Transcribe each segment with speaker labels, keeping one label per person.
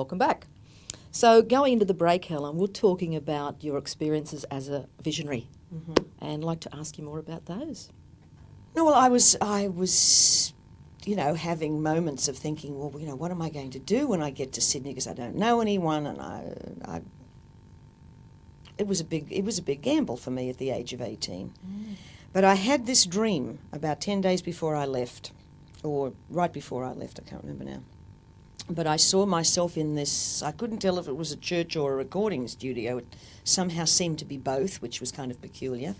Speaker 1: welcome back. So going into the break, Helen, we're talking about your experiences as a visionary, and I'd like to ask you more about those.
Speaker 2: No, well, I was, having moments of thinking, well, what am I going to do when I get to Sydney, because I don't know anyone, and it was a big gamble for me at the age of 18. But I had this dream about 10 days before I left, or right before I left, I can't remember now. But I saw myself in this, I couldn't tell if it was a church or a recording studio. It somehow seemed to be both, which was kind of peculiar.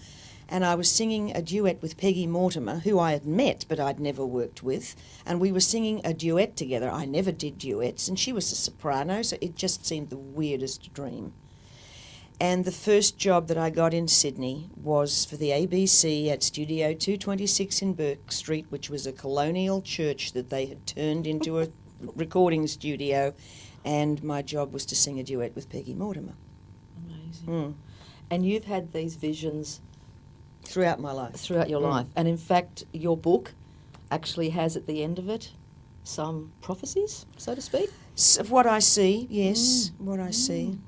Speaker 2: And I was singing a duet with Peggy Mortimer, who I had met but I'd never worked with. And we were singing a duet together. I never did duets, and she was a soprano, so it just seemed the weirdest dream. And the first job that I got in Sydney was for the ABC at Studio 226 in Burke Street, which was a colonial church that they had turned into a recording studio, and my job was to sing a duet with Peggy Mortimer.
Speaker 1: Amazing. And you've had these visions
Speaker 2: throughout my life.
Speaker 1: Throughout your life. And in fact, your book actually has at the end of it some prophecies, so to speak.
Speaker 2: Of what I see, yes, what I see.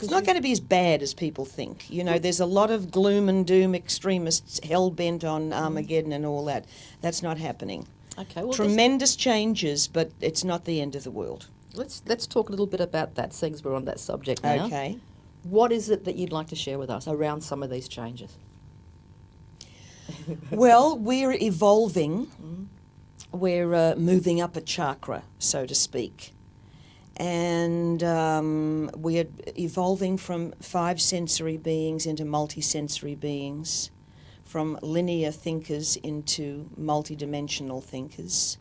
Speaker 2: It's not going to be as bad as people think. There's a lot of gloom and doom extremists hell-bent on Armageddon and all that. That's not happening.
Speaker 1: Okay, well,
Speaker 2: tremendous changes, but it's not the end of the world.
Speaker 1: Let's talk a little bit about that, seeing as we're on that subject now.
Speaker 2: Okay.
Speaker 1: What is it that you'd like to share with us around some of these changes?
Speaker 2: Well, we're evolving. We're moving up a chakra, so to speak. And we're evolving from 5 sensory beings into multi-sensory beings, from linear thinkers into multidimensional thinkers.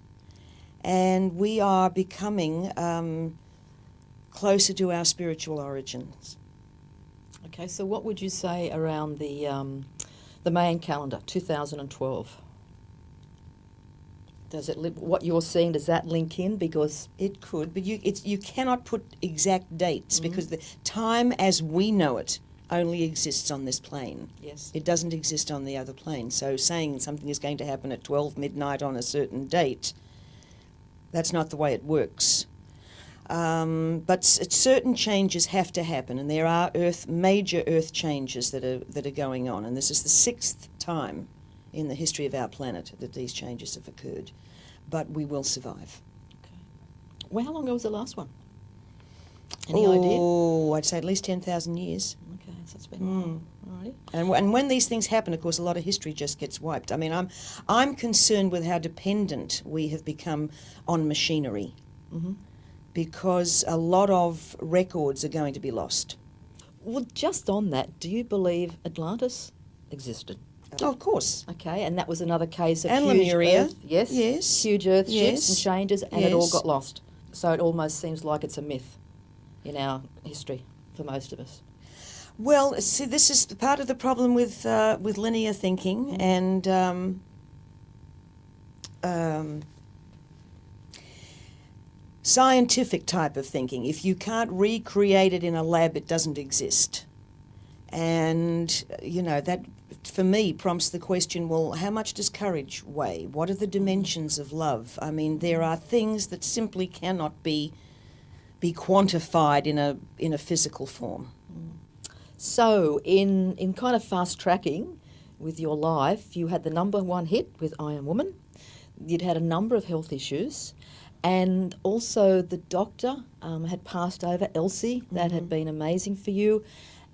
Speaker 2: And we are becoming closer to our spiritual origins.
Speaker 1: Okay, so what would you say around the Mayan calendar, 2012? Does it what you're seeing, does that link in? Because
Speaker 2: it could, but you cannot put exact dates because the time as we know it only exists on this plane.
Speaker 1: Yes.
Speaker 2: It doesn't exist on the other plane. So saying something is going to happen at 12 midnight on a certain date, that's not the way it works. But certain changes have to happen, and there are major Earth changes that are going on, and this is the 6th time in the history of our planet that these changes have occurred. But we will survive.
Speaker 1: Okay. Well, how long ago was the last one? Any idea?
Speaker 2: Oh, I'd say at least 10,000 years.
Speaker 1: Okay, so it's been a while. Alrighty.
Speaker 2: And when these things happen, of course, a lot of history just gets wiped. I mean, I'm concerned with how dependent we have become on machinery, because a lot of records are going to be lost.
Speaker 1: Well, just on that, do you believe Atlantis existed?
Speaker 2: Oh, of course.
Speaker 1: Okay, and that was another case of
Speaker 2: and
Speaker 1: huge
Speaker 2: Lemuria.
Speaker 1: Earth, yes, huge Earth shifts and changes, and it all got lost. So it almost seems like it's a myth in our history for most of us.
Speaker 2: Well, see, this is part of the problem with linear thinking and scientific type of thinking. If you can't recreate it in a lab, it doesn't exist. And, that, for me, prompts the question, well, how much does courage weigh? What are the dimensions of love? I mean, there are things that simply cannot be quantified in a physical form.
Speaker 1: So, in kind of fast tracking with your life, you had the #1 hit with I Am Woman. You'd had a number of health issues, and also the doctor had passed over, Elsie. That had been amazing for you.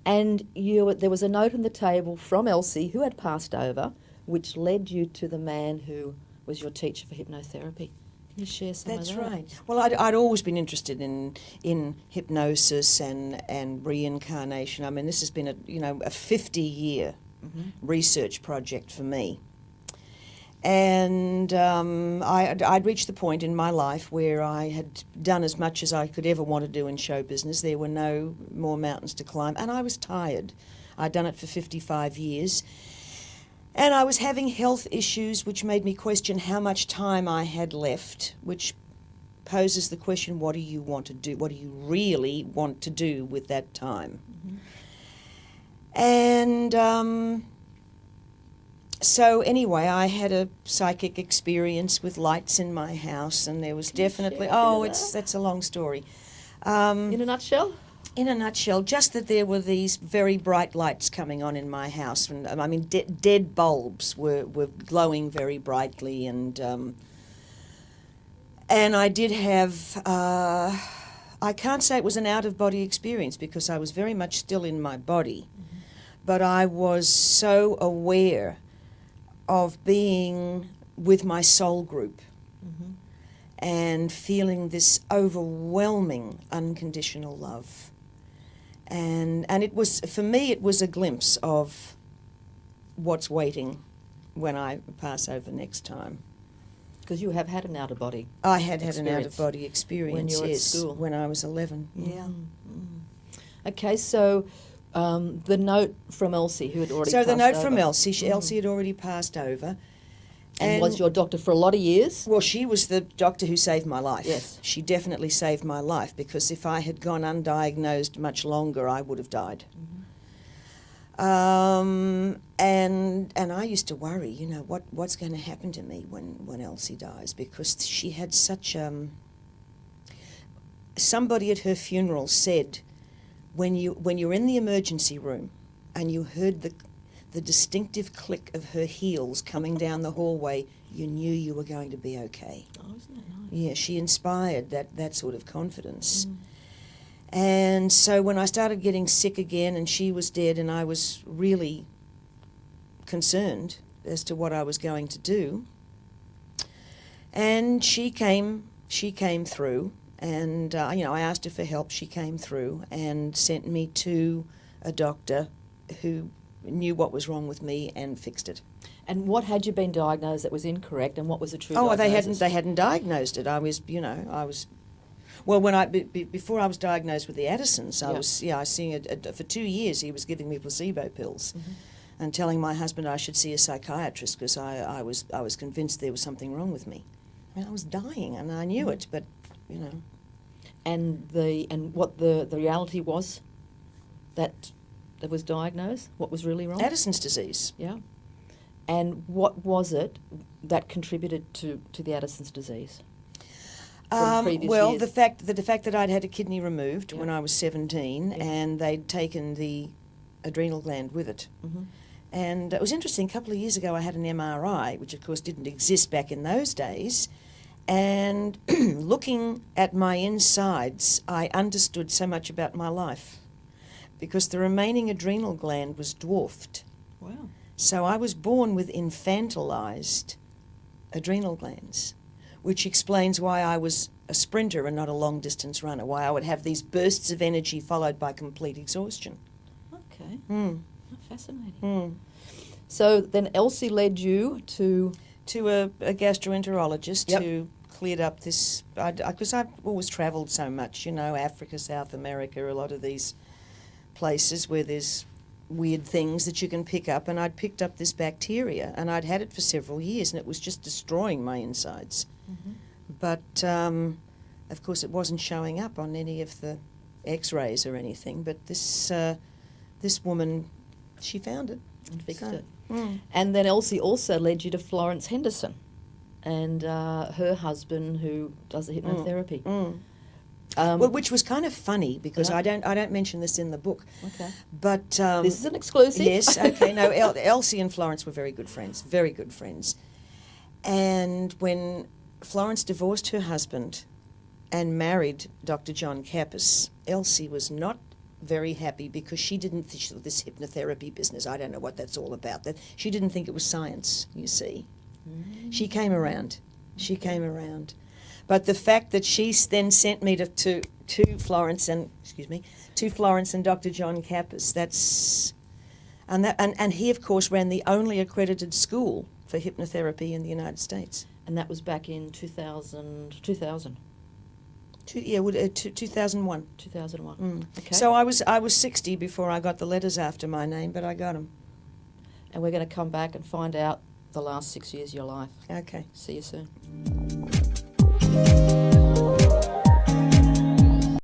Speaker 1: And there was a note on the table from Elsie, who had passed over, which led you to the man who was your teacher for hypnotherapy. Can you share some of that?
Speaker 2: That's right. Well, I'd always been interested in hypnosis and reincarnation. I mean, this has been a 50-year research project for me. And I'd reached the point in my life where I had done as much as I could ever want to do in show business. There were no more mountains to climb, and I was tired. I'd done it for 55 years. And I was having health issues which made me question how much time I had left, which poses the question, what do you want to do? What do you really want to do with that time? And so anyway, I had a psychic experience with lights in my house, and there was definitely, that's a long story.
Speaker 1: In a nutshell?
Speaker 2: In a nutshell, just that there were these very bright lights coming on in my house. And I mean, dead bulbs were glowing very brightly, and I did have. I can't say it was an out-of-body experience because I was very much still in my body, but I was so aware of being with my soul group and feeling this overwhelming unconditional love. And it was, for me, it was a glimpse of what's waiting when I pass over next time.
Speaker 1: Because you have had an out-of-body
Speaker 2: I had an out-of-body experience,
Speaker 1: when you were at
Speaker 2: yes,
Speaker 1: school.
Speaker 2: when I was 11. Yeah.
Speaker 1: Okay, so the note from Elsie, who had already
Speaker 2: So
Speaker 1: passed
Speaker 2: the note
Speaker 1: over.
Speaker 2: from Elsie, Elsie had already passed over.
Speaker 1: And was your doctor for a lot of years?
Speaker 2: Well, she was the doctor who saved my life.
Speaker 1: Yes.
Speaker 2: She definitely saved my life, because if I had gone undiagnosed much longer, I would have died. And I used to worry, you know, what's going to happen to me when Elsie dies, because she had such somebody at her funeral said, when you're in the emergency room and you heard the distinctive click of her heels coming down the hallway, you knew you were going to be okay.
Speaker 1: Oh, isn't that nice?
Speaker 2: Yeah, she inspired that sort of confidence. And so when I started getting sick again and she was dead and I was really concerned as to what I was going to do, and she came through, and you know, I asked her for help. She came through and sent me to a doctor who knew what was wrong with me and fixed it.
Speaker 1: And what had you been diagnosed that was incorrect, and what was the true diagnosis?
Speaker 2: They hadn't diagnosed it. I was well, when before I was diagnosed with the Addisons, I was seeing for 2 years. He was giving me placebo pills and telling my husband I should see a psychiatrist because I was convinced there was something wrong with me. I mean, I was dying and I knew it, but you know.
Speaker 1: And what the reality was that was diagnosed? What was really wrong?
Speaker 2: Addison's disease.
Speaker 1: Yeah. And what was it that contributed to the Addison's disease?
Speaker 2: Well,
Speaker 1: years?
Speaker 2: the fact that I'd had a kidney removed when I was 17, and they'd taken the adrenal gland with it. And it was interesting, a couple of years ago I had an MRI, which of course didn't exist back in those days, and looking at my insides, I understood so much about my life, because the remaining adrenal gland was dwarfed.
Speaker 1: Wow.
Speaker 2: So I was born with infantilized adrenal glands, which explains why I was a sprinter and not a long-distance runner, why I would have these bursts of energy followed by complete exhaustion.
Speaker 1: Okay.
Speaker 2: Mm.
Speaker 1: Oh, fascinating.
Speaker 2: Mm.
Speaker 1: So then Elsie led you to
Speaker 2: a gastroenterologist
Speaker 1: Yep.
Speaker 2: who cleared up this, because I've always travelled so much, you know, Africa, South America, a lot of these places where there's weird things that you can pick up, and I'd picked up this bacteria, and I'd had it for several years, and it was just destroying my insides. But, of course, it wasn't showing up on any of the x-rays or anything, but this woman, she found it.
Speaker 1: and fixed
Speaker 2: So,
Speaker 1: it.
Speaker 2: mm.
Speaker 1: And then Elsie also led you to Florence Henderson and her husband, who does the hypnotherapy.
Speaker 2: Well, which was kind of funny because
Speaker 1: Yeah.
Speaker 2: I don't mention this in the book.
Speaker 1: Okay.
Speaker 2: But
Speaker 1: This is an exclusive.
Speaker 2: yes, okay. No, Elsie and Florence were very good friends. And when Florence divorced her husband and married Dr. John Kappas, Elsie was not very happy because she didn't think this hypnotherapy business, I don't know what that's all about, that she didn't think it was science, you see. She came around. But the fact that she then sent me to Florence and Dr. John Kappas, and he of course ran the only accredited school for hypnotherapy in the United States.
Speaker 1: And that was back in 2000.
Speaker 2: 2001.
Speaker 1: 2001. Okay.
Speaker 2: So I was 60 before I got the letters after my name, but I got them.
Speaker 1: And we're going to come back and find out the last 6 years of your life.
Speaker 2: Okay.
Speaker 1: See you soon.